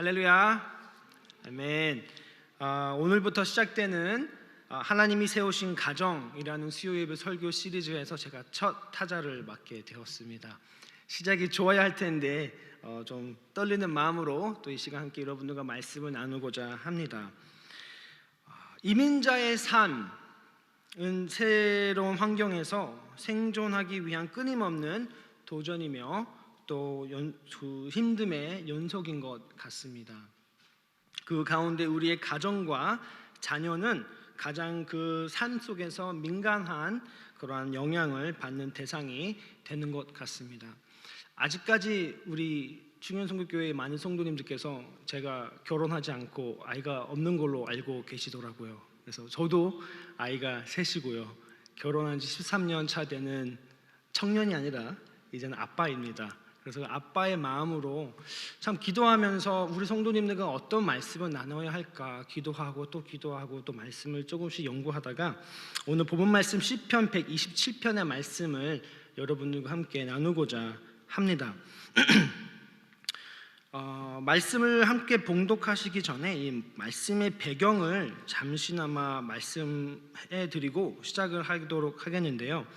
할렐루야, 아멘. 오늘부터 시작되는 하나님이 세우신 가정이라는 수요예배 설교 시리즈에서 제가 첫 타자를 맡게 되었습니다. 시작이 좋아야 할 텐데 좀 떨리는 마음으로 또 이 시간 함께 여러분들과 말씀을 나누고자 합니다. 이민자의 삶은 새로운 환경에서 생존하기 위한 끊임없는 도전이며 또 힘듦의 연속인 것 같습니다. 그 가운데 우리의 가정과 자녀는 가장 그 삶 속에서 민감한 그러한 영향을 받는 대상이 되는 것 같습니다. 아직까지 우리 충현선교교회의 많은 성도님들께서 제가 결혼하지 않고 아이가 없는 걸로 알고 계시더라고요. 그래서 저도 아이가 셋이고요. 결혼한 지 13년 차 되는 청년이 아니라 이제는 아빠입니다. 그래서 아빠의 마음으로 참 기도하면서 우리 성도님들과 어떤 말씀을 나눠야 할까 기도하고 또 말씀을 조금씩 연구하다가 오늘 본문 말씀 시편 127편의 말씀을 여러분들과 함께 나누고자 합니다. 말씀을 함께 봉독하시기 전에 이 말씀의 배경을 잠시나마 말씀해 드리고 시작을 하도록 하겠는데요.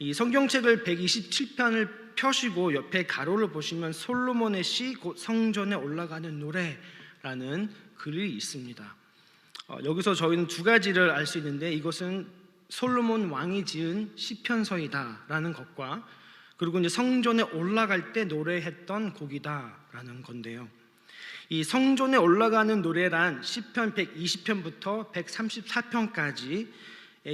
이 성경책을 127편을 펴시고 옆에 가로를 보시면 솔로몬의 시 곧 성전에 올라가는 노래라는 글이 있습니다. 여기서 저희는 두 가지를 알 수 있는데 이것은 솔로몬 왕이 지은 시편서이다라는 것과 그리고 이제 성전에 올라갈 때 노래했던 곡이다라는 건데요. 이 성전에 올라가는 노래란 시편 120편부터 134편까지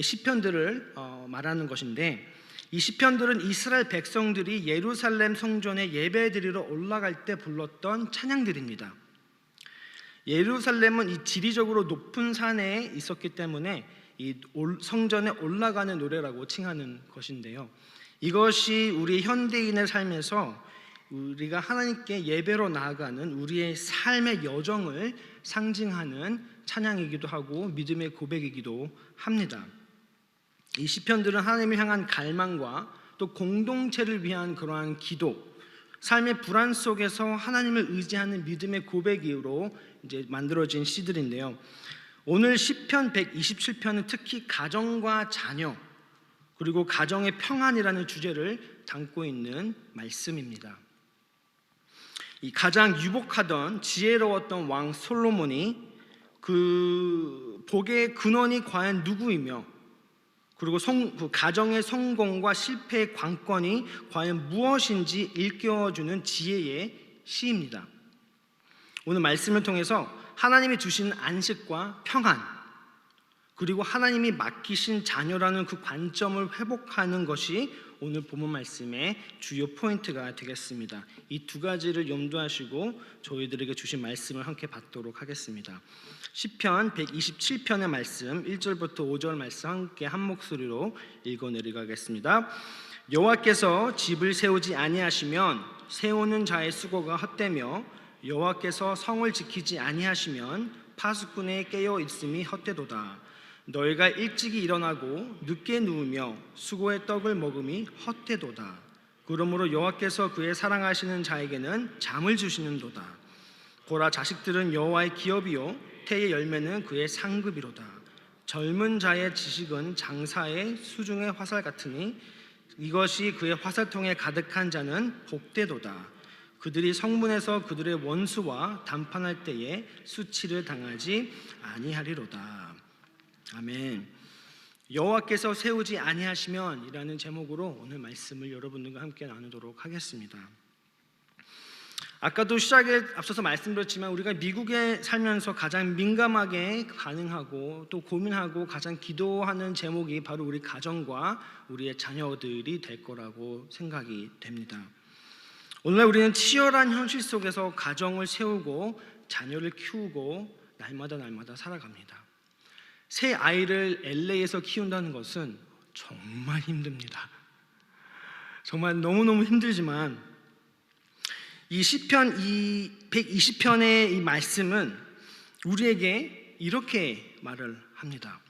시편들을 말하는 것인데 이 시편들은 이스라엘 백성들이 예루살렘 성전에 예배드리러 올라갈 때 불렀던 찬양들입니다. 예루살렘은 이 지리적으로 높은 산에 있었기 때문에 이 성전에 올라가는 노래라고 칭하는 것인데요. 이것이 우리 현대인의 삶에서 우리가 하나님께 예배로 나아가는 우리의 삶의 여정을 상징하는 찬양이기도 하고 믿음의 고백이기도 합니다. 이 시편들은 하나님을 향한 갈망과 또 공동체를 위한 그러한 기도, 삶의 불안 속에서 하나님을 의지하는 믿음의 고백으로 이제 만들어진 시들인데요. 오늘 시편 127편은 특히 가정과 자녀 그리고 가정의 평안이라는 주제를 담고 있는 말씀입니다. 이 가장 유복하던 지혜로웠던 왕 솔로몬이 그 복의 근원이 과연 누구이며 그리고 그 가정의 성공과 실패의 관건이 과연 무엇인지 일깨워주는 지혜의 시입니다. 오늘 말씀을 통해서 하나님이 주신 안식과 평안 그리고 하나님이 맡기신 자녀라는 그 관점을 회복하는 것이 오늘 본문 말씀의 주요 포인트가 되겠습니다. 이 두 가지를 염두하시고 저희들에게 주신 말씀을 함께 받도록 하겠습니다. 시편 127편의 말씀 1절부터 5절 말씀 함께 한 목소리로 읽어내리겠습니다. 여호와께서 집을 세우지 아니하시면 세우는 자의 수고가 헛되며 여호와께서 성을 지키지 아니하시면 파수꾼의 깨어 있음이 헛되도다. 너희가 일찍이 일어나고 늦게 누우며 수고의 떡을 먹음이 헛되도다. 그러므로 여호와께서 그의 사랑하시는 자에게는 잠을 주시는도다. 보라, 자식들은 여호와의 기업이요 태의 열매는 그의 상급이로다. 젊은 자의 지식은 장사의 수중의 화살 같으니 이것이 그의 화살통에 가득한 자는 복되도다. 그들이 성문에서 그들의 원수와 담판할 때에 수치를 당하지 아니하리로다. 아멘. 여호와께서 세우지 아니하시면 이라는 제목으로 오늘 말씀을 여러분들과 함께 나누도록 하겠습니다. 아까도 시작에 앞서서 말씀드렸지만 우리가 미국에 살면서 가장 민감하게 반응하고 또 고민하고 가장 기도하는 제목이 바로 우리 가정과 우리의 자녀들이 될 거라고 생각이 됩니다. 오늘날 우리는 치열한 현실 속에서 가정을 세우고 자녀를 키우고 날마다 살아갑니다. 새 아이를 LA에서 키운다는 것은 정말 힘듭니다. 정말 너무너무 힘들지만 이 시편 120편의 이 말씀은 우리에게 이렇게 말을 합니다.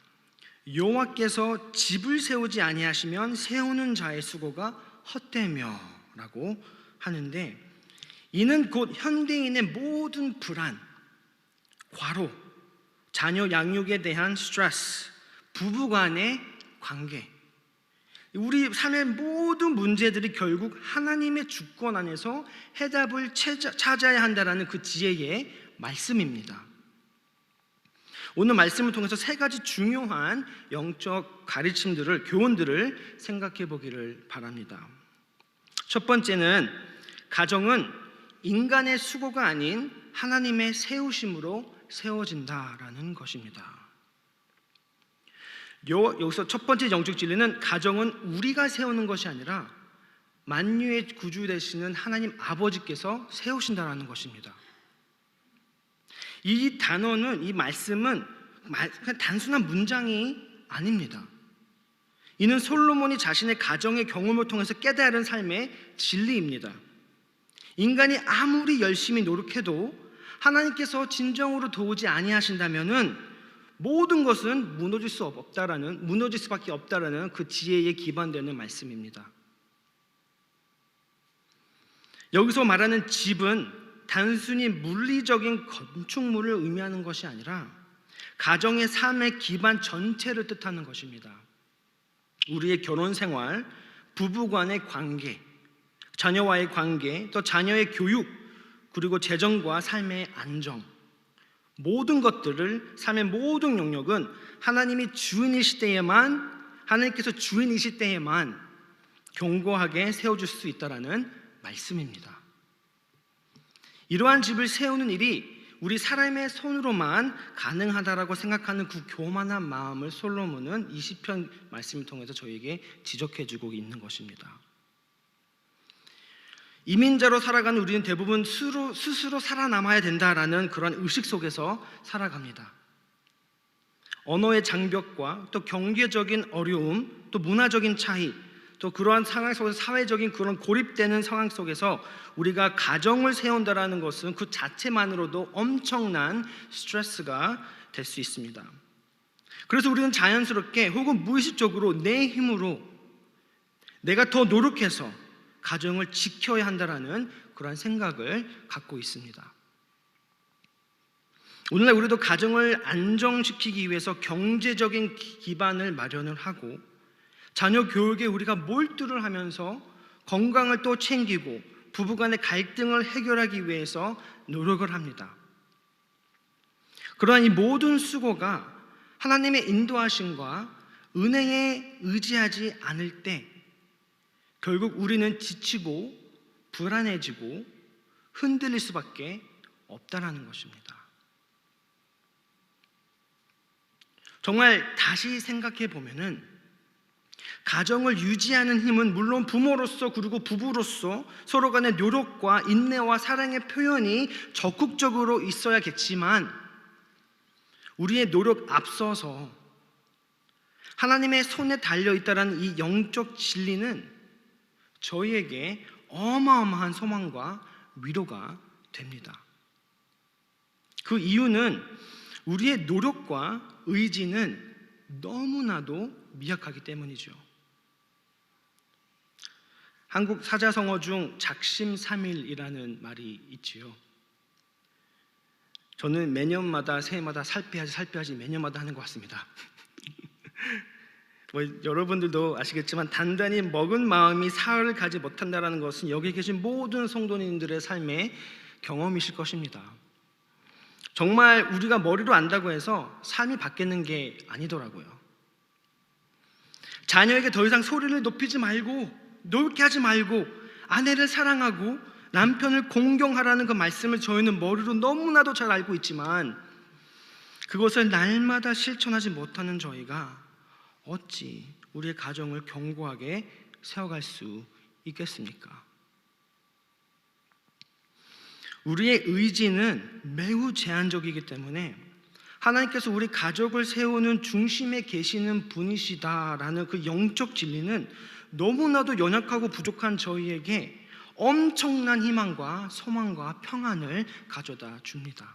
여호와께서 집을 세우지 아니하시면 세우는 자의 수고가 헛되며 라고 하는데 이는 곧 현대인의 모든 불안, 과로, 자녀 양육에 대한 스트레스, 부부간의 관계, 우리 삶의 모든 문제들이 결국 하나님의 주권 안에서 해답을 찾아야 한다는 그 지혜의 말씀입니다. 오늘 말씀을 통해서 세 가지 중요한 영적 가르침들을, 교훈들을 생각해 보기를 바랍니다. 첫 번째는 가정은 인간의 수고가 아닌 하나님의 세우심으로 세워진다라는 것입니다. 여기서 첫 번째 영적 진리는 가정은 우리가 세우는 것이 아니라 만유의 구주 되시는 하나님 아버지께서 세우신다라는 것입니다. 이 단어는, 이 말씀은 그냥 단순한 문장이 아닙니다. 이는 솔로몬이 자신의 가정의 경험을 통해서 깨달은 삶의 진리입니다. 인간이 아무리 열심히 노력해도 하나님께서 진정으로 도우지 아니하신다면은 모든 것은 무너질 수밖에 없다라는 그 지혜에 기반되는 말씀입니다. 여기서 말하는 집은 단순히 물리적인 건축물을 의미하는 것이 아니라 가정의 삶의 기반 전체를 뜻하는 것입니다. 우리의 결혼 생활, 부부간의 관계, 자녀와의 관계, 또 자녀의 교육, 그리고 재정과 삶의 안정, 모든 것들을, 삶의 모든 영역은 하나님께서 주인이실 때에만 견고하게 세워줄 수 있다라는 말씀입니다. 이러한 집을 세우는 일이 우리 사람의 손으로만 가능하다라고 생각하는 그 교만한 마음을 솔로몬은 이 시편 말씀을 통해서 저에게 지적해주고 있는 것입니다. 이민자로 살아가는 우리는 대부분 스스로 살아남아야 된다라는 그런 의식 속에서 살아갑니다. 언어의 장벽과 또 경제적인 어려움, 또 문화적인 차이, 또 그러한 상황 속에서 사회적인 그런 고립되는 상황 속에서 우리가 가정을 세운다라는 것은 그 자체만으로도 엄청난 스트레스가 될 수 있습니다. 그래서 우리는 자연스럽게 혹은 무의식적으로 내 힘으로 내가 더 노력해서 가정을 지켜야 한다라는 그런 생각을 갖고 있습니다. 오늘날 우리도 가정을 안정시키기 위해서 경제적인 기반을 마련을 하고 자녀 교육에 우리가 몰두를 하면서 건강을 또 챙기고 부부간의 갈등을 해결하기 위해서 노력을 합니다. 그러한 이 모든 수고가 하나님의 인도하심과 은혜에 의지하지 않을 때 결국 우리는 지치고 불안해지고 흔들릴 수밖에 없다라는 것입니다. 정말 다시 생각해 보면은 가정을 유지하는 힘은 물론 부모로서 그리고 부부로서 서로 간의 노력과 인내와 사랑의 표현이 적극적으로 있어야겠지만 우리의 노력 앞서서 하나님의 손에 달려있다는 이 영적 진리는 저희에게 어마어마한 소망과 위로가 됩니다. 그 이유는 우리의 노력과 의지는 너무나도 미약하기 때문이죠. 한국 사자성어 중 작심삼일이라는 말이 있지요. 저는 매년마다 새해마다 살 빼야지 매년마다 하는 것 같습니다. 여러분들도 아시겠지만 단단히 먹은 마음이 사흘을 가지 못한다는 것은 여기 계신 모든 성도님들의 삶의 경험이실 것입니다. 정말 우리가 머리로 안다고 해서 삶이 바뀌는 게 아니더라고요. 자녀에게 더 이상 소리를 높이지 말고 놀게 하지 말고 아내를 사랑하고 남편을 공경하라는 그 말씀을 저희는 머리로 너무나도 잘 알고 있지만 그것을 날마다 실천하지 못하는 저희가 어찌 우리의 가정을 견고하게 세워갈 수 있겠습니까? 우리의 의지는 매우 제한적이기 때문에 하나님께서 우리 가족을 세우는 중심에 계시는 분이시다라는 그 영적 진리는 너무나도 연약하고 부족한 저희에게 엄청난 희망과 소망과 평안을 가져다 줍니다.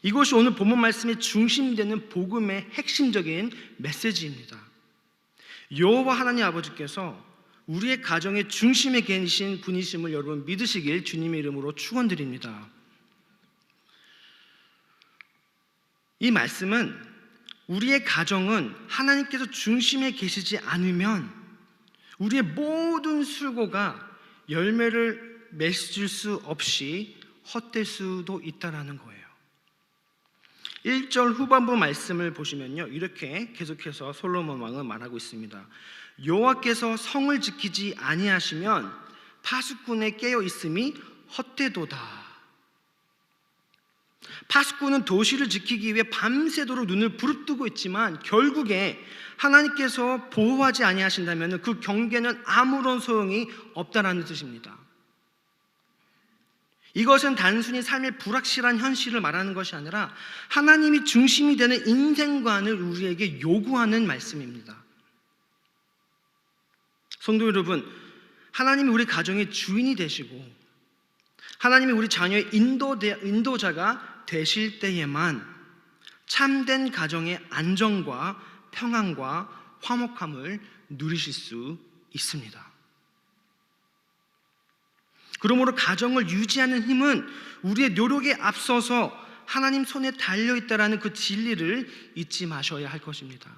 이것이 오늘 본문 말씀의 중심되는 복음의 핵심적인 메시지입니다. 여호와 하나님 아버지께서 우리의 가정의 중심에 계신 분이심을 여러분 믿으시길 주님의 이름으로 축원드립니다. 이 말씀은 우리의 가정은 하나님께서 중심에 계시지 않으면 우리의 모든 수고가 열매를 맺을 수 없이 헛될 수도 있다라는 거예요. 1절 후반부 말씀을 보시면요, 이렇게 계속해서 솔로몬 왕은 말하고 있습니다. 여호와께서 성을 지키지 아니하시면 파수꾼의 깨어 있음이 헛되도다. 파수꾼은 도시를 지키기 위해 밤새도록 눈을 부릅뜨고 있지만 결국에 하나님께서 보호하지 아니하신다면 그 경계는 아무런 소용이 없다라는 뜻입니다. 이것은 단순히 삶의 불확실한 현실을 말하는 것이 아니라 하나님이 중심이 되는 인생관을 우리에게 요구하는 말씀입니다. 성도 여러분, 하나님이 우리 가정의 주인이 되시고 하나님이 우리 자녀의 인도자가 되실 때에만 참된 가정의 안정과 평안과 화목함을 누리실 수 있습니다. 그러므로 가정을 유지하는 힘은 우리의 노력에 앞서서 하나님 손에 달려있다라는 그 진리를 잊지 마셔야 할 것입니다.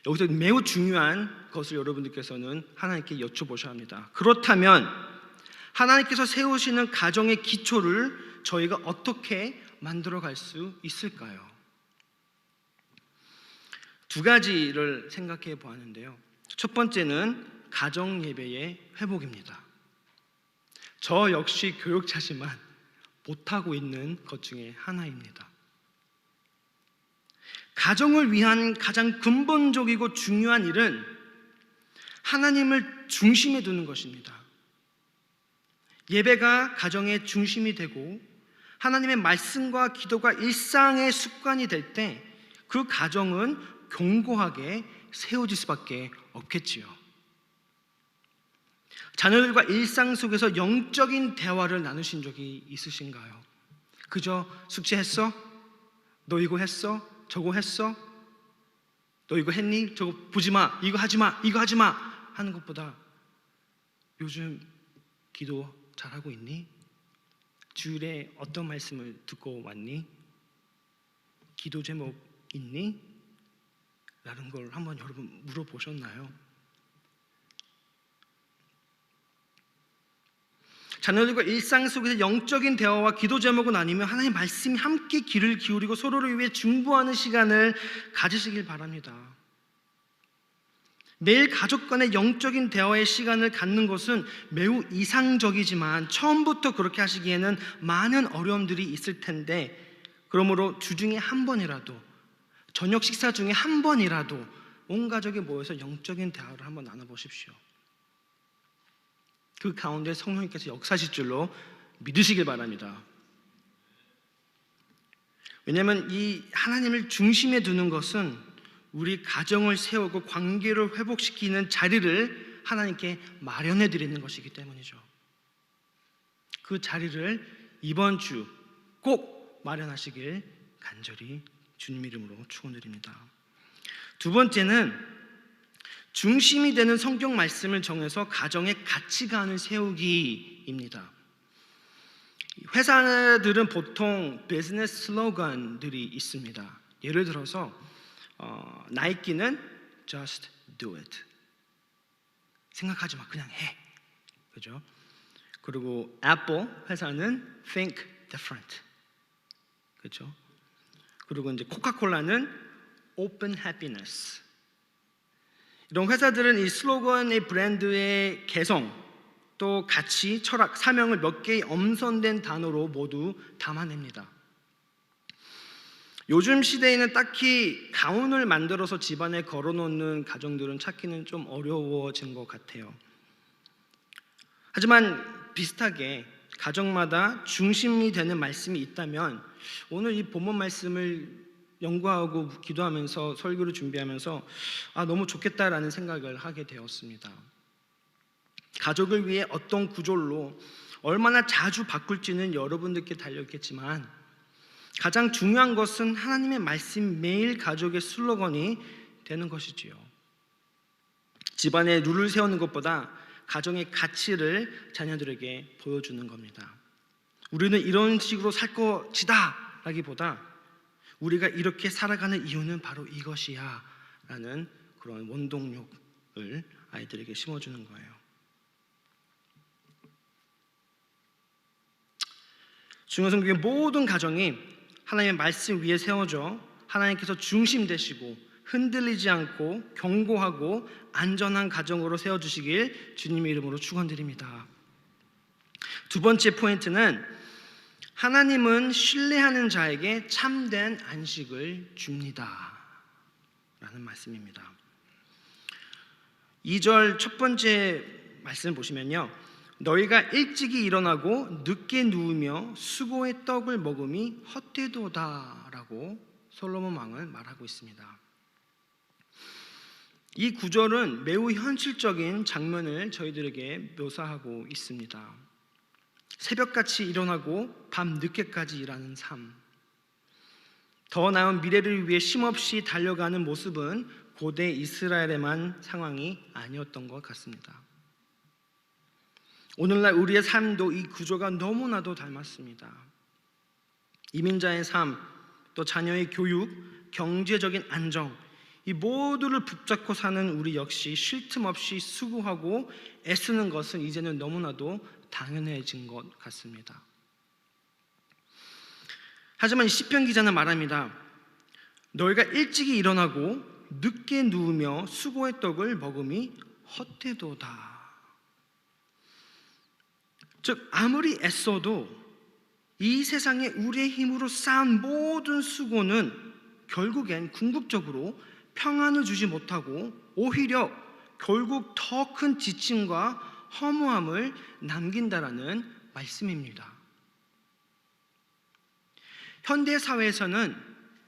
여기서 매우 중요한 것을 여러분들께서는 하나님께 여쭤보셔야 합니다. 그렇다면 하나님께서 세우시는 가정의 기초를 저희가 어떻게 만들어갈 수 있을까요? 두 가지를 생각해 보았는데요. 첫 번째는 가정 예배의 회복입니다. 저 역시 교육자지만 못하고 있는 것 중에 하나입니다. 가정을 위한 가장 근본적이고 중요한 일은 하나님을 중심에 두는 것입니다. 예배가 가정의 중심이 되고 하나님의 말씀과 기도가 일상의 습관이 될 때 그 가정은 견고하게 세워질 수밖에 없겠지요. 자녀들과 일상 속에서 영적인 대화를 나누신 적이 있으신가요? 그저 숙제했어? 너 이거 했어? 저거 했어? 너 이거 했니? 저거 보지 마, 이거 하지 마, 이거 하지 마 하는 것보다 요즘 기도 잘하고 있니? 주일에 어떤 말씀을 듣고 왔니? 기도 제목 있니? 라는 걸 한번 여러분 물어보셨나요? 자녀들과 일상 속에서 영적인 대화와 기도 제목은 아니면 하나님의 말씀이 함께 귀를 기울이고 서로를 위해 중보하는 시간을 가지시길 바랍니다. 매일 가족 간의 영적인 대화의 시간을 갖는 것은 매우 이상적이지만 처음부터 그렇게 하시기에는 많은 어려움들이 있을 텐데, 그러므로 주중에 한 번이라도, 저녁 식사 중에 한 번이라도 온 가족이 모여서 영적인 대화를 한번 나눠보십시오. 그 가운데 성령님께서 역사하실 줄로 믿으시길 바랍니다. 왜냐하면 이 하나님을 중심에 두는 것은 우리 가정을 세우고 관계를 회복시키는 자리를 하나님께 마련해 드리는 것이기 때문이죠. 그 자리를 이번 주 꼭 마련하시길 간절히 주님 이름으로 축원드립니다. 두 번째는 중심이 되는 성경 말씀을 정해서 가정의 가치관을 세우기입니다. 회사들은 보통 비즈니스 슬로건들이 있습니다. 예를 들어서 나이키는 Just do it. 생각하지 마, 그냥 해. 그죠? 그리고 애플 회사는 Think different. 그죠? 그리고 이제 코카콜라는 Open happiness. 이런 회사들은 이 슬로건의 브랜드의 개성, 또 가치, 철학, 사명을 몇 개의 엄선된 단어로 모두 담아냅니다. 요즘 시대에는 딱히 가운을 만들어서 집안에 걸어놓는 가정들은 찾기는 좀 어려워진 것 같아요. 하지만 비슷하게 가정마다 중심이 되는 말씀이 있다면 오늘 이 본문 말씀을 연구하고 기도하면서 설교를 준비하면서 너무 좋겠다라는 생각을 하게 되었습니다. 가족을 위해 어떤 구조로 얼마나 자주 바꿀지는 여러분들께 달려있겠지만 가장 중요한 것은 하나님의 말씀 매일 가족의 슬로건이 되는 것이지요. 집안에 룰을 세우는 것보다 가정의 가치를 자녀들에게 보여주는 겁니다. 우리는 이런 식으로 살 것이다 라기보다 우리가 이렇게 살아가는 이유는 바로 이것이야 라는 그런 원동력을 아이들에게 심어주는 거예요. 중요성교의 모든 가정이 하나님의 말씀 위에 세워져 하나님께서 중심 되시고 흔들리지 않고 견고하고 안전한 가정으로 세워주시길 주님의 이름으로 축원드립니다. 두 번째 포인트는 하나님은 신뢰하는 자에게 참된 안식을 줍니다 라는 말씀입니다. 2절 첫 번째 말씀 보시면요, 너희가 일찍이 일어나고 늦게 누우며 수고의 떡을 먹음이 헛되도다 라고 솔로몬 왕은 말하고 있습니다. 이 구절은 매우 현실적인 장면을 저희들에게 묘사하고 있습니다. 새벽같이 일어나고 밤 늦게까지 일하는 삶, 더 나은 미래를 위해 쉼없이 달려가는 모습은 고대 이스라엘에만 상황이 아니었던 것 같습니다. 오늘날 우리의 삶도 이 구조가 너무나도 닮았습니다. 이민자의 삶, 또 자녀의 교육, 경제적인 안정, 이 모두를 붙잡고 사는 우리 역시 쉴 틈 없이 수고하고 애쓰는 것은 이제는 너무나도 당연해진 것 같습니다. 하지만 시편 기자는 말합니다. 너희가 일찍이 일어나고 늦게 누우며 수고의 떡을 먹음이 헛되도다. 즉 아무리 애써도 이 세상에 우리의 힘으로 쌓은 모든 수고는 결국엔 궁극적으로 평안을 주지 못하고 오히려 결국 더 큰 지침과 허무함을 남긴다라는 말씀입니다. 현대 사회에서는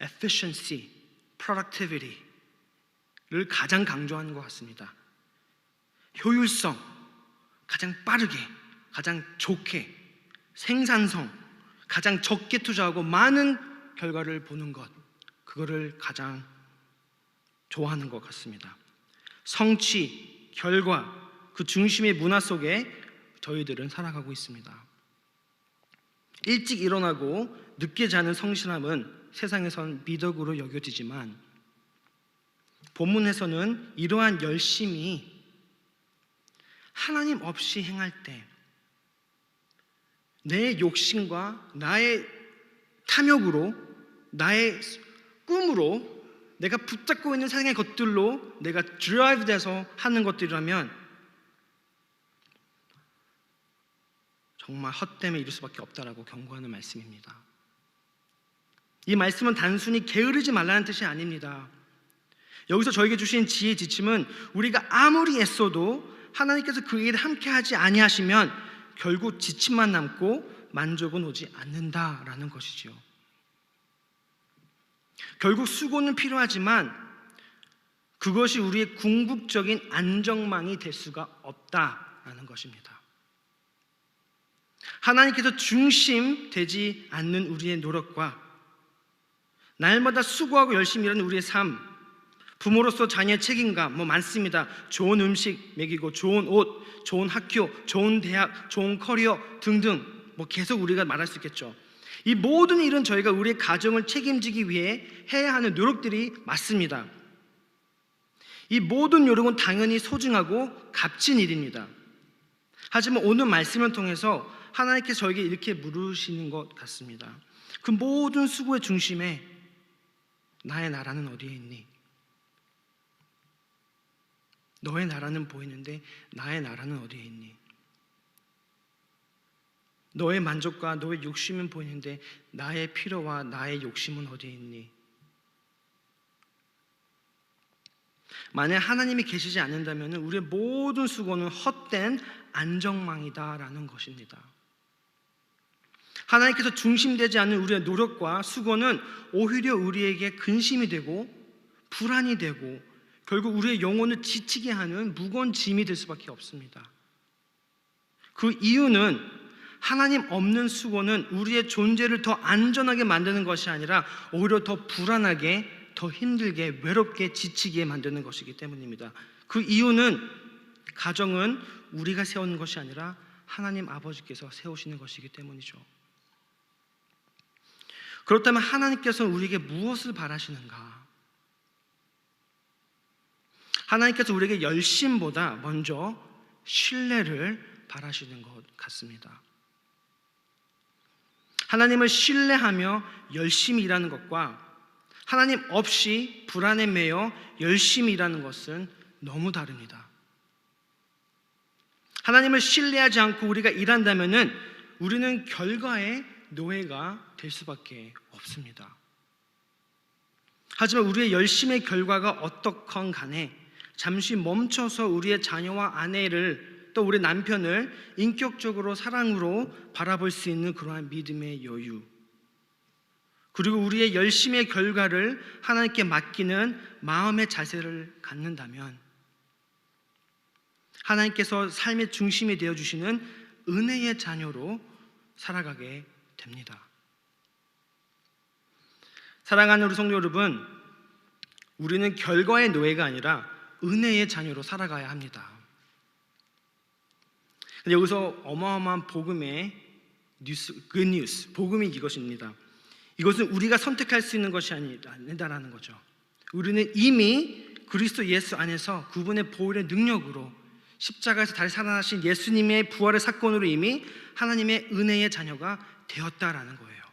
efficiency, productivity를 가장 강조하는 것 같습니다. 효율성, 가장 빠르게, 가장 좋게, 생산성, 가장 적게 투자하고 많은 결과를 보는 것, 그거를 가장 좋아하는 것 같습니다. 성취, 결과, 그 중심의 문화 속에 저희들은 살아가고 있습니다. 일찍 일어나고 늦게 자는 성실함은 세상에선 미덕으로 여겨지지만 본문에서는 이러한 열심이 하나님 없이 행할 때 내 욕심과 나의 탐욕으로, 나의 꿈으로, 내가 붙잡고 있는 세상의 것들로 내가 드라이브 돼서 하는 것들이라면 정말 헛됨에 이를 수밖에 없다라고 경고하는 말씀입니다. 이 말씀은 단순히 게으르지 말라는 뜻이 아닙니다. 여기서 저에게 주신 지혜 지침은 우리가 아무리 애써도 하나님께서 그 일을 함께 하지 아니하시면 결국 지침만 남고 만족은 오지 않는다라는 것이지요. 결국 수고는 필요하지만 그것이 우리의 궁극적인 안정망이 될 수가 없다라는 것입니다. 하나님께서 중심되지 않는 우리의 노력과 날마다 수고하고 열심히 일하는 우리의 삶, 부모로서 자녀의 책임감 많습니다. 좋은 음식 먹이고 좋은 옷, 좋은 학교, 좋은 대학, 좋은 커리어 등등 계속 우리가 말할 수 있겠죠. 이 모든 일은 저희가 우리의 가정을 책임지기 위해 해야 하는 노력들이 맞습니다. 이 모든 노력은 당연히 소중하고 값진 일입니다. 하지만 오늘 말씀을 통해서 하나님께서 저에게 이렇게 물으시는 것 같습니다. 그 모든 수고의 중심에 나의 나라는 어디에 있니? 너의 나라는 보이는데 나의 나라는 어디에 있니? 너의 만족과 너의 욕심은 보이는데 나의 필요와 나의 욕심은 어디에 있니? 만약 하나님이 계시지 않는다면 우리의 모든 수고는 헛된 안정망이다라는 것입니다. 하나님께서 중심되지 않는 우리의 노력과 수고는 오히려 우리에게 근심이 되고 불안이 되고 결국 우리의 영혼을 지치게 하는 무거운 짐이 될 수밖에 없습니다. 그 이유는 하나님 없는 수고는 우리의 존재를 더 안전하게 만드는 것이 아니라 오히려 더 불안하게, 더 힘들게, 외롭게 지치게 만드는 것이기 때문입니다. 그 이유는 가정은 우리가 세우는 것이 아니라 하나님 아버지께서 세우시는 것이기 때문이죠. 그렇다면 하나님께서는 우리에게 무엇을 바라시는가? 하나님께서 우리에게 열심보다 먼저 신뢰를 바라시는 것 같습니다. 하나님을 신뢰하며 열심히 일하는 것과 하나님 없이 불안에 매여 열심히 일하는 것은 너무 다릅니다. 하나님을 신뢰하지 않고 우리가 일한다면 우리는 결과의 노예가 될 수밖에 없습니다. 하지만 우리의 열심의 결과가 어떻건 간에 잠시 멈춰서 우리의 자녀와 아내를 또 우리 남편을 인격적으로 사랑으로 바라볼 수 있는 그러한 믿음의 여유, 그리고 우리의 열심의 결과를 하나님께 맡기는 마음의 자세를 갖는다면 하나님께서 삶의 중심이 되어주시는 은혜의 자녀로 살아가게 됩니다. 사랑하는 우리 성도 여러분, 우리는 결과의 노예가 아니라 은혜의 자녀로 살아가야 합니다. 근데 여기서 어마어마한 복음의 good news, 복음이 이것입니다. 이것은 우리가 선택할 수 있는 것이 아니다라는 거죠. 우리는 이미 그리스도 예수 안에서 그분의 보혈의 능력으로 십자가에서 다시 살아나신 예수님의 부활의 사건으로 이미 하나님의 은혜의 자녀가 되었다라는 거예요.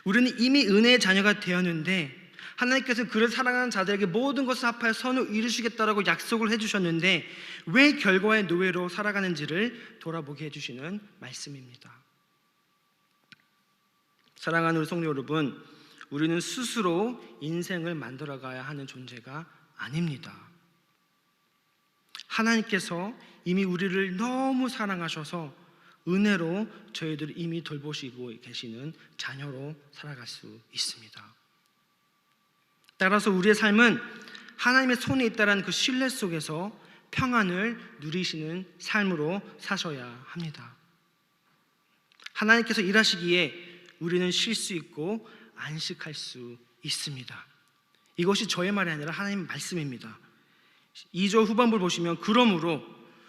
우리는 이미 은혜의 자녀가 되었는데 하나님께서 그를 사랑하는 자들에게 모든 것을 합하여 선을 이루시겠다라고 약속을 해주셨는데 왜 결과의 노예로 살아가는지를 돌아보게 해주시는 말씀입니다. 사랑하는 우리 성도 여러분, 우리는 스스로 인생을 만들어가야 하는 존재가 아닙니다. 하나님께서 이미 우리를 너무 사랑하셔서 은혜로 저희들을 이미 돌보시고 계시는 자녀로 살아갈 수 있습니다. 따라서 우리의 삶은 하나님의 손에 있다는 그 신뢰 속에서 평안을 누리시는 삶으로 사셔야 합니다. 하나님께서 일하시기에 우리는 쉴 수 있고 안식할 수 있습니다. 이것이 저의 말이 아니라 하나님의 말씀입니다. 2절 후반부를 보시면 그러므로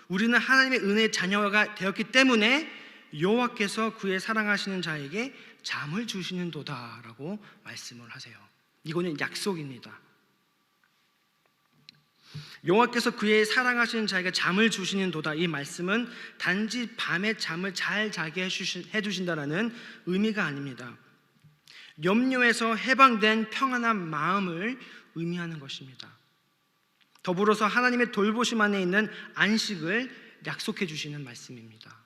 우리는 하나님의 은혜의 자녀가 되었기 때문에 여호와께서 그의 사랑하시는 자에게 잠을 주시는도다라고 말씀을 하세요. 이거는 약속입니다. 여호와께서 그의 사랑하시는 자에게 잠을 주시는도다, 이 말씀은 단지 밤에 잠을 잘 자게 해주신다라는 의미가 아닙니다. 염려에서 해방된 평안한 마음을 의미하는 것입니다. 더불어서 하나님의 돌보심 안에 있는 안식을 약속해 주시는 말씀입니다.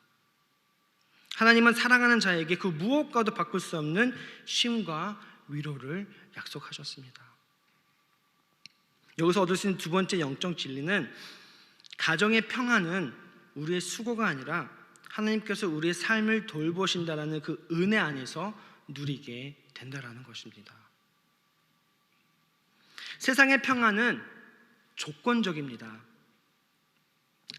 하나님은 사랑하는 자에게 그 무엇과도 바꿀 수 없는 쉼과 위로를 약속하셨습니다. 여기서 얻을 수 있는 두 번째 영적 진리는 가정의 평안은 우리의 수고가 아니라 하나님께서 우리의 삶을 돌보신다라는 그 은혜 안에서 누리게 된다라는 것입니다. 세상의 평안은 조건적입니다.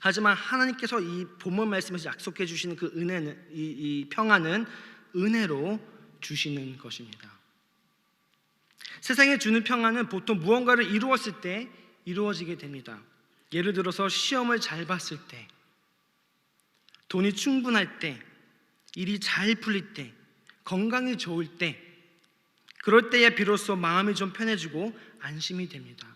하지만 하나님께서 이 본문 말씀에서 약속해 주시는 그 은혜는, 이 평안은 은혜로 주시는 것입니다. 세상에 주는 평안은 보통 무언가를 이루었을 때 이루어지게 됩니다. 예를 들어서 시험을 잘 봤을 때, 돈이 충분할 때, 일이 잘 풀릴 때, 건강이 좋을 때, 그럴 때에 비로소 마음이 좀 편해지고 안심이 됩니다.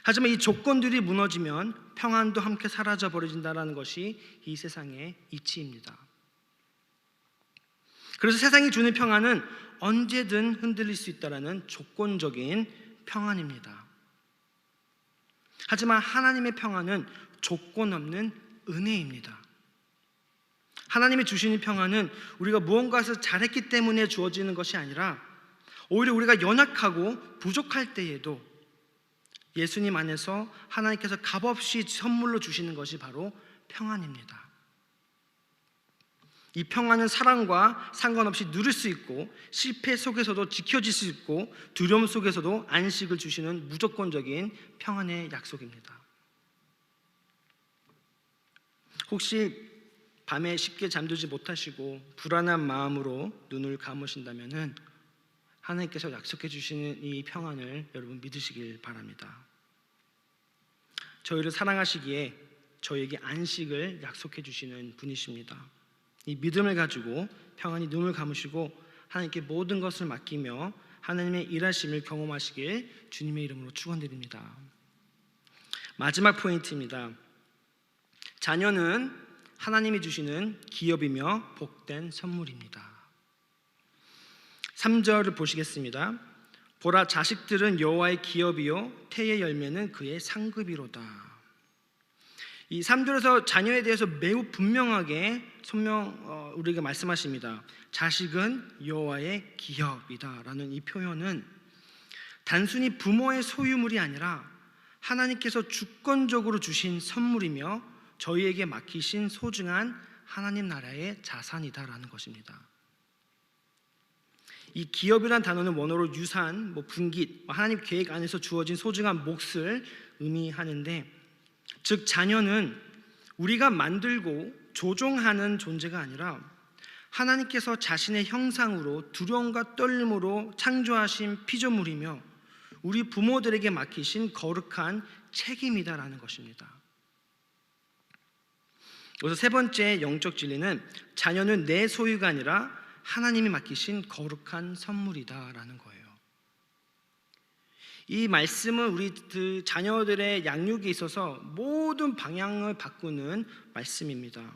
하지만 이 조건들이 무너지면 평안도 함께 사라져 버린다는 것이 이 세상의 이치입니다. 그래서 세상이 주는 평안은 언제든 흔들릴 수 있다는 조건적인 평안입니다. 하지만 하나님의 평안은 조건 없는 은혜입니다. 하나님이 주시는 평안은 우리가 무언가에서 잘했기 때문에 주어지는 것이 아니라 오히려 우리가 연약하고 부족할 때에도 예수님 안에서 하나님께서 값없이 선물로 주시는 것이 바로 평안입니다. 이 평안은 사랑과 상관없이 누릴 수 있고 실패 속에서도 지켜질 수 있고 두려움 속에서도 안식을 주시는 무조건적인 평안의 약속입니다. 혹시 밤에 쉽게 잠들지 못하시고 불안한 마음으로 눈을 감으신다면은 하나님께서 약속해 주시는 이 평안을 여러분 믿으시길 바랍니다. 저희를 사랑하시기에 저희에게 안식을 약속해 주시는 분이십니다. 이 믿음을 가지고 평안히 눈을 감으시고 하나님께 모든 것을 맡기며 하나님의 일하심을 경험하시길 주님의 이름으로 축원드립니다. 마지막 포인트입니다. 자녀는 하나님이 주시는 기업이며 복된 선물입니다. 3절을 보시겠습니다. 보라, 자식들은 여호와의 기업이요 태의 열매는 그의 상급이로다. 이 3절에서 자녀에 대해서 매우 분명하게 우리가 말씀하십니다. 자식은 여호와의 기업이다라는 이 표현은 단순히 부모의 소유물이 아니라 하나님께서 주권적으로 주신 선물이며 저희에게 맡기신 소중한 하나님 나라의 자산이다라는 것입니다. 이 기업이란 단어는 원어로 유산, 분깃, 하나님 계획 안에서 주어진 소중한 몫을 의미하는데, 즉 자녀는 우리가 만들고 조종하는 존재가 아니라 하나님께서 자신의 형상으로 두려움과 떨림으로 창조하신 피조물이며 우리 부모들에게 맡기신 거룩한 책임이다라는 것입니다. 그래서 세 번째 영적 진리는 자녀는 내 소유가 아니라 하나님이 맡기신 거룩한 선물이다라는 거예요. 이 말씀은 우리 자녀들의 양육에 있어서 모든 방향을 바꾸는 말씀입니다.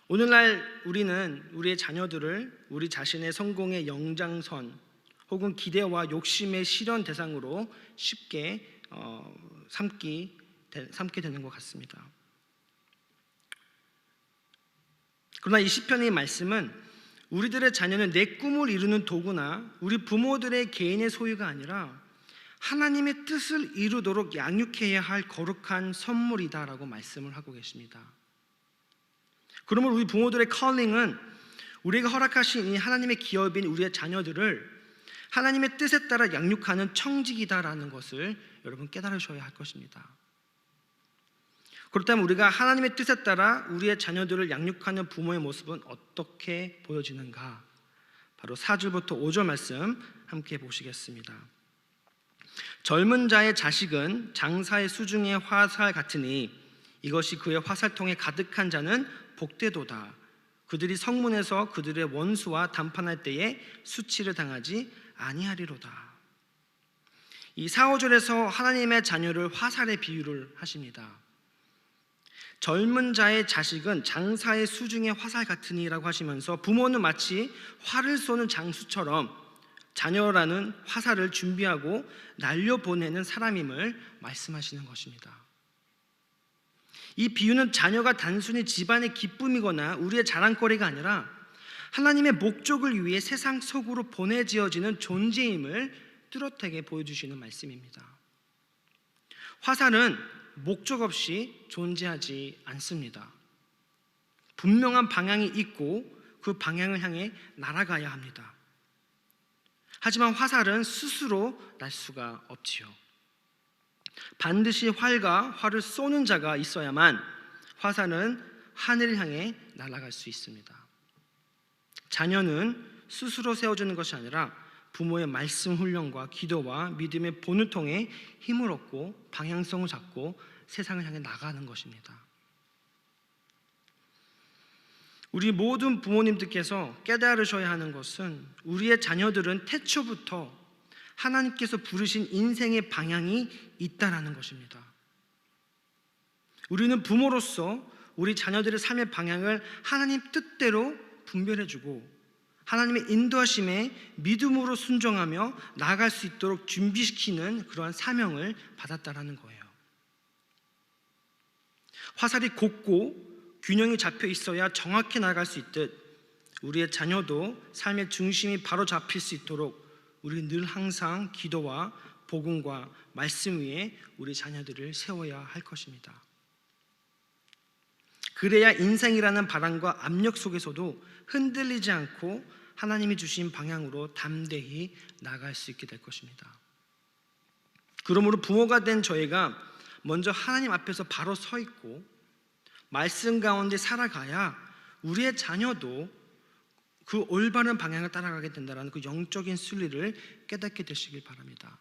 오늘날 우리는 우리의 자녀들을 우리 자신의 성공의 연장선 혹은 기대와 욕심의 실현 대상으로 쉽게 삼게 되는 것 같습니다. 그러나 이 시편의 말씀은 우리들의 자녀는 내 꿈을 이루는 도구나 우리 부모들의 개인의 소유가 아니라 하나님의 뜻을 이루도록 양육해야 할 거룩한 선물이다라고 말씀을 하고 계십니다. 그러면 우리 부모들의 컬링은 우리가 허락하신 이 하나님의 기업인 우리의 자녀들을 하나님의 뜻에 따라 양육하는 청직이다라는 것을 여러분 깨달으셔야 할 것입니다. 그렇다면 우리가 하나님의 뜻에 따라 우리의 자녀들을 양육하는 부모의 모습은 어떻게 보여지는가? 바로 4절부터 5절 말씀 함께 보시겠습니다. 젊은 자의 자식은 장사의 수중의 화살 같으니 이것이 그의 화살통에 가득한 자는 복되도다. 그들이 성문에서 그들의 원수와 담판할 때에 수치를 당하지 아니하리로다. 이 4, 5절에서 하나님의 자녀를 화살에 비유를 하십니다. 젊은 자의 자식은 장사의 수중의 화살 같으니라고 하시면서 부모는 마치 활을 쏘는 장수처럼 자녀라는 화살을 준비하고 날려보내는 사람임을 말씀하시는 것입니다. 이 비유는 자녀가 단순히 집안의 기쁨이거나 우리의 자랑거리가 아니라 하나님의 목적을 위해 세상 속으로 보내지어지는 존재임을 뚜렷하게 보여주시는 말씀입니다. 화살은 목적 없이 존재하지 않습니다. 분명한 방향이 있고 그 방향을 향해 날아가야 합니다. 하지만 화살은 스스로 날 수가 없지요. 반드시 활과 활을 쏘는 자가 있어야만 화살은 하늘을 향해 날아갈 수 있습니다. 자녀는 스스로 세워주는 것이 아니라 부모의 말씀 훈련과 기도와 믿음의 본을 통해 힘을 얻고 방향성을 잡고 세상을 향해 나가는 것입니다. 우리 모든 부모님들께서 깨달으셔야 하는 것은 우리의 자녀들은 태초부터 하나님께서 부르신 인생의 방향이 있다라는 것입니다. 우리는 부모로서 우리 자녀들의 삶의 방향을 하나님 뜻대로 분별해주고 하나님의 인도하심에 믿음으로 순종하며 나아갈 수 있도록 준비시키는 그러한 사명을 받았다라는 거예요. 화살이 곱고 균형이 잡혀 있어야 정확히 나아갈 수 있듯 우리의 자녀도 삶의 중심이 바로 잡힐 수 있도록 우리 늘 항상 기도와 복음과 말씀 위에 우리 자녀들을 세워야 할 것입니다. 그래야 인생이라는 바람과 압력 속에서도 흔들리지 않고 하나님이 주신 방향으로 담대히 나아갈 수 있게 될 것입니다. 그러므로 부모가 된 저희가 먼저 하나님 앞에서 바로 서 있고 말씀 가운데 살아가야 우리의 자녀도 그 올바른 방향을 따라가게 된다는 그 영적인 순리를 깨닫게 되시길 바랍니다.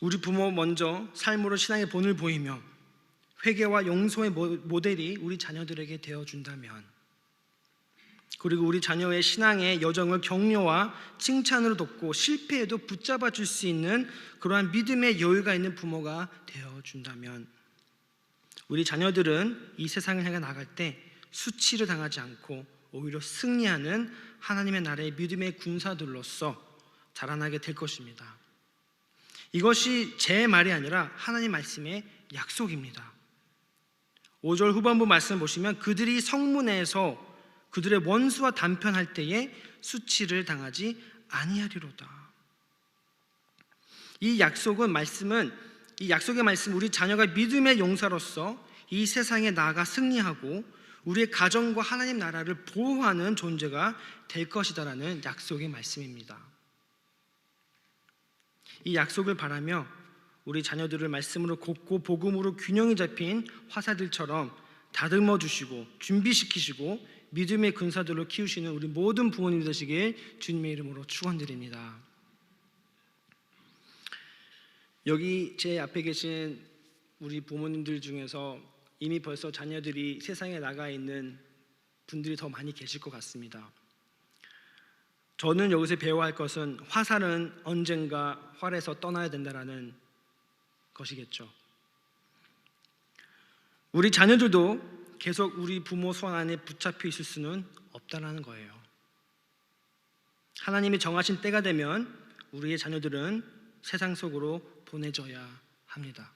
우리 부모 먼저 삶으로 신앙의 본을 보이며 회개와 용서의 모델이 우리 자녀들에게 되어준다면, 그리고 우리 자녀의 신앙의 여정을 격려와 칭찬으로 돕고 실패에도 붙잡아 줄 수 있는 그러한 믿음의 여유가 있는 부모가 되어준다면, 우리 자녀들은 이 세상을 향해 나갈 때 수치를 당하지 않고 오히려 승리하는 하나님의 나라의 믿음의 군사들로서 자라나게 될 것입니다. 이것이 제 말이 아니라 하나님 말씀의 약속입니다. 5절 후반부 말씀 보시면 그들이 성문에서 그들의 원수와 단편할 때에 수치를 당하지 아니하리로다. 이 약속의 말씀, 우리 자녀가 믿음의 용사로서 이 세상에 나아가 승리하고 우리의 가정과 하나님 나라를 보호하는 존재가 될 것이다라는 약속의 말씀입니다. 이 약속을 바라며 우리 자녀들을 말씀으로 곱고 복음으로 균형이 잡힌 화살들처럼 다듬어 주시고 준비시키시고 믿음의 근사들로 키우시는 우리 모든 부모님 되시길 주님의 이름으로 축원드립니다. 여기 제 앞에 계신 우리 부모님들 중에서 이미 벌써 자녀들이 세상에 나가 있는 분들이 더 많이 계실 것 같습니다. 저는 여기서 배워야 할 것은 화살은 언젠가 활에서 떠나야 된다라는 것이겠죠. 우리 자녀들도 계속 우리 부모 손 안에 붙잡혀 있을 수는 없다라는 거예요. 하나님이 정하신 때가 되면 우리의 자녀들은 세상 속으로 보내져야 합니다.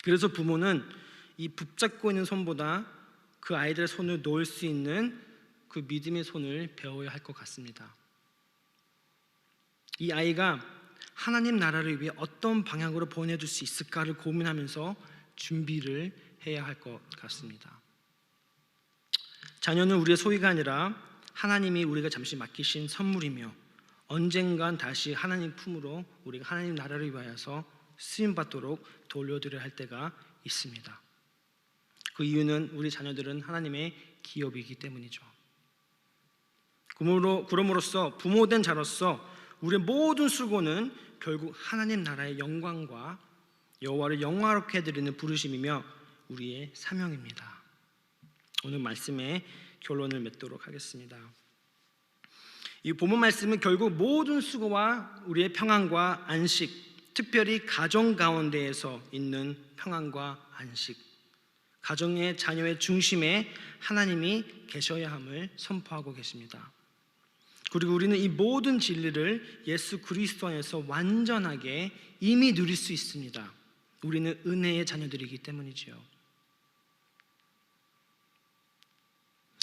그래서 부모는 이 붙잡고 있는 손보다 그 아이들의 손을 놓을 수 있는 그 믿음의 손을 배워야 할 것 같습니다. 이 아이가 하나님 나라를 위해 어떤 방향으로 보내줄 수 있을까를 고민하면서 준비를 해야 할 것 같습니다. 자녀는 우리의 소유가 아니라 하나님이 우리가 잠시 맡기신 선물이며 언젠간 다시 하나님 품으로 우리가 하나님 나라를 위하여서 쓰임받도록 돌려드려야 할 때가 있습니다. 그 이유는 우리 자녀들은 하나님의 기업이기 때문이죠. 그러므로써 부모된 자로서 우리의 모든 수고는 결국 하나님 나라의 영광과 여호와를 영화롭게 해드리는 부르심이며 우리의 사명입니다. 오늘 말씀의 결론을 맺도록 하겠습니다. 이 본문 말씀은 결국 모든 수고와 우리의 평안과 안식, 특별히 가정 가운데에서 있는 평안과 안식, 가정의 자녀의 중심에 하나님이 계셔야 함을 선포하고 계십니다. 그리고 우리는 이 모든 진리를 예수 그리스도 안에서 완전하게 이미 누릴 수 있습니다. 우리는 은혜의 자녀들이기 때문이지요.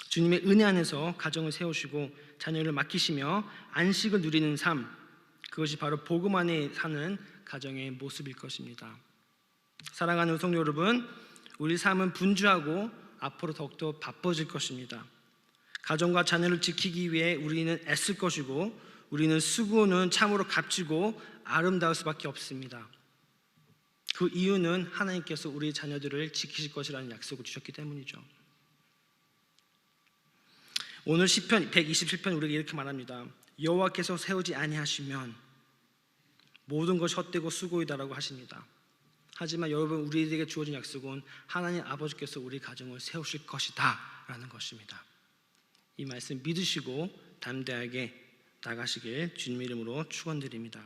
주님의 은혜 안에서 가정을 세우시고 자녀를 맡기시며 안식을 누리는 삶, 그것이 바로 복음 안에 사는 가정의 모습일 것입니다. 사랑하는 성도 여러분, 우리 삶은 분주하고 앞으로 더욱더 바빠질 것입니다. 가정과 자녀를 지키기 위해 우리는 애쓸 것이고 우리는 수고는 참으로 값지고 아름다울 수밖에 없습니다. 그 이유는 하나님께서 우리 자녀들을 지키실 것이라는 약속을 주셨기 때문이죠. 오늘 시편 127편 우리에게 이렇게 말합니다. 여호와께서 세우지 아니하시면 모든 것이 헛되고 수고이다라고 하십니다. 하지만 여러분, 우리에게 주어진 약속은 하나님 아버지께서 우리 가정을 세우실 것이다 라는 것입니다. 이 말씀 믿으시고 담대하게 나가시길 주님의 이름으로 축원드립니다.